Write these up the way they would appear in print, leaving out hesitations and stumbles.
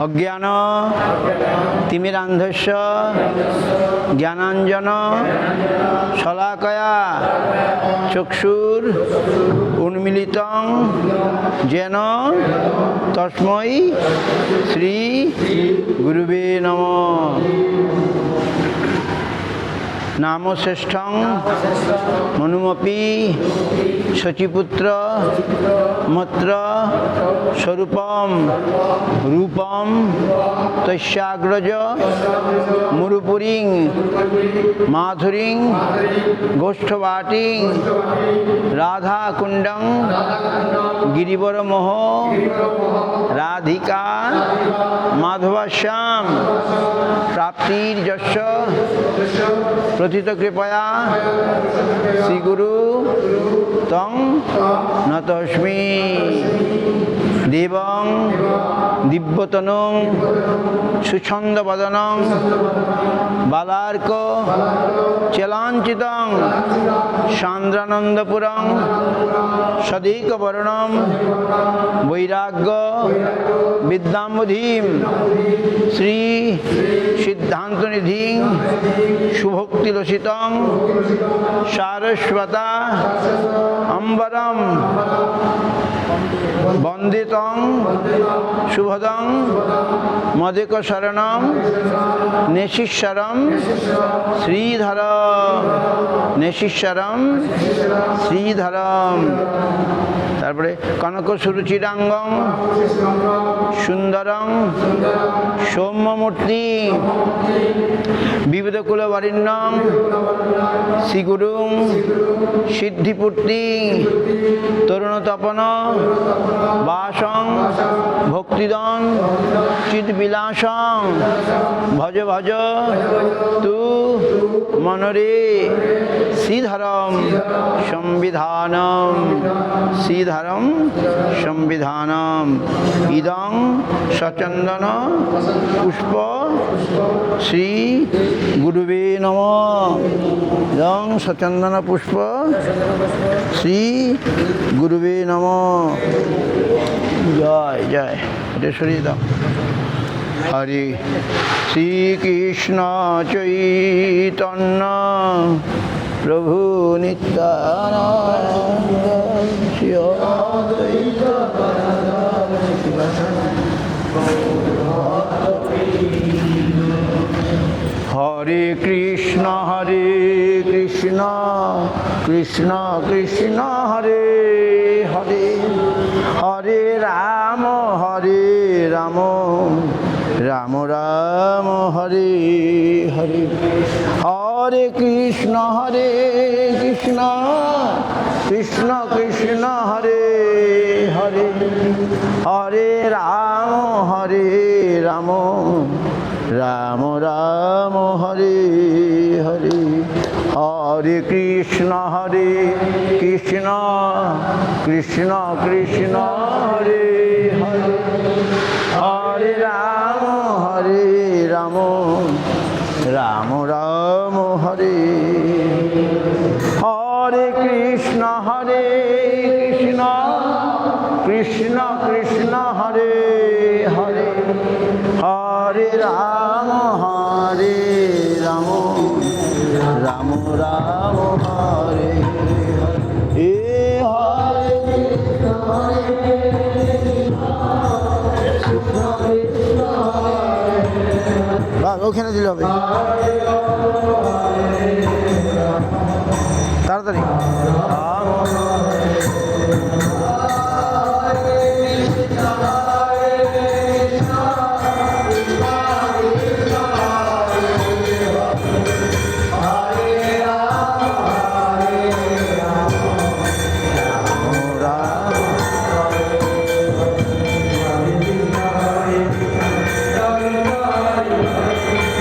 অজ্ঞান তিমিরান্ধস্য জ্ঞানাঞ্জন শলাকয়া চক্ষুর উন্মিলিতং যেন তস্मै শ্রী গুরুবে নমঃ। নাম শ্রেষ্ঠং মনুমপি শচীপুত্র মত্র স্বরূপম রূপম তস্যাগ্রজ মুরুপুরিং মাধুরীং গোষ্ঠবাটিং রাধাকুণ্ডং গিরিবরমোহ রাধিকা মাধবাশ্যাম প্রাপ্তির্যস্য প্রথিত কৃপয়া শ্রীগুরু তং নতস্মি। দেবং দিব্যতনুং সুছন্দবদনং বালার্ক চেলাঞ্চিতং সান্দ্রানন্দপুরং সদৈকবর্ণম বৈরাগ্য বিদ্যাম্বুধিম শ্রী সিদ্ধান্তনিধিং সুভক্তিলসিতং সারস্বতা অম্বরম বন্দিতং শুভদং মদেক শরণম নেশিশ্বরম শ্রীধরম নেশিশ্বরম শ্রীধরম। তারপরে কনক সুরুচিরাঙ্গং সুন্দরং সৌম্যমূর্তি বিবিধকুলবরিণ্যং শ্রীগুরুং সিদ্ধিপূর্তি তরুণতপন বাসং ভক্তিদন চিদ্বিলাসং ভজ ভজ তু মনরে শ্রীধরম সংবিধানম শ্রীধরম সংবিধানম। ইদং সচন্দন পুষ্প শ্রী গুরুবে নমঃ। ইদং সচন্দন পুষ্প শ্রী গুরুবে নমঃ। জয় জয়, এটা সরিয়ে দাও। হরে শ্রীকৃষ্ণ চৈতন্য প্রভু নিত্যানন্দ শ্রী অদ্বৈত হরে কৃষ্ণ কৃষ্ণ কৃষ্ণ হরে হরে হরে রাম রাম রাম হরে হরে হরে কৃষ্ণ কৃষ্ণ কৃষ্ণ কৃষ্ণ হরে হরে হরে রাম রাম রাম হরে হরে হরে কৃষ্ণ কৃষ্ণ কৃষ্ণ কৃষ্ণ হরে হরে হরে রাম রাম রাম হরে হরে কৃষ্ণ কৃষ্ণ কৃষ্ণ কৃষ্ণ হরে হরে হরে রাম রাম রাম রাম হরে এ হরে ওখানে দিলে হবে তাড়াতাড়ি।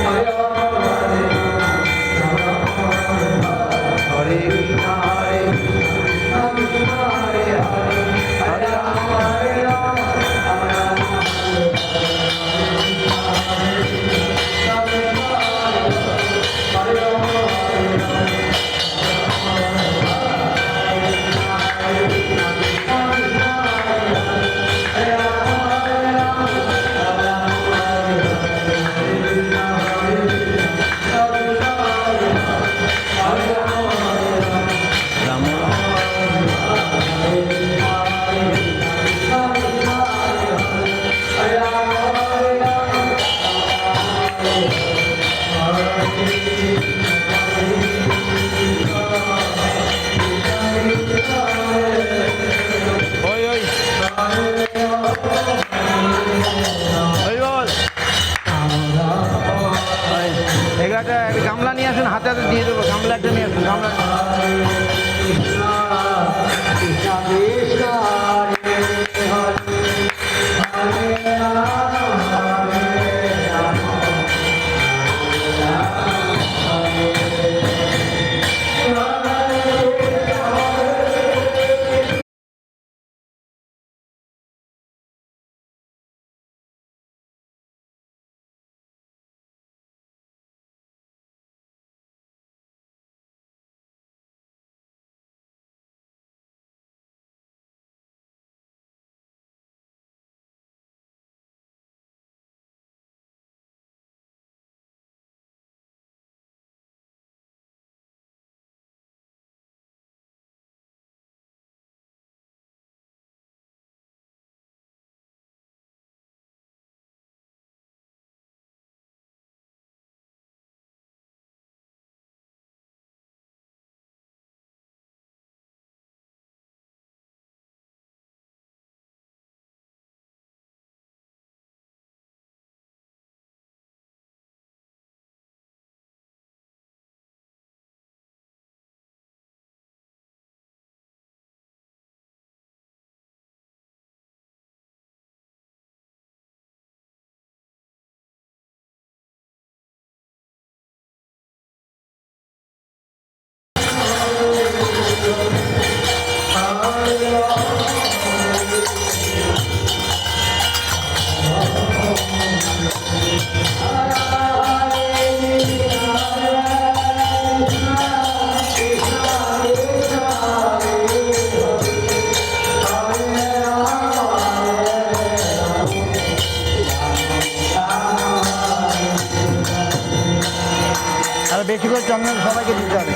Hare হরি বল। এগারোটা গামলা নিয়ে আসুন, হাতে হাতে দিয়ে দেবো। গামলা একটা নিয়ে আসুন, গামলা। আর বেশি করে চন্দন সবাইকে দিতে হবে।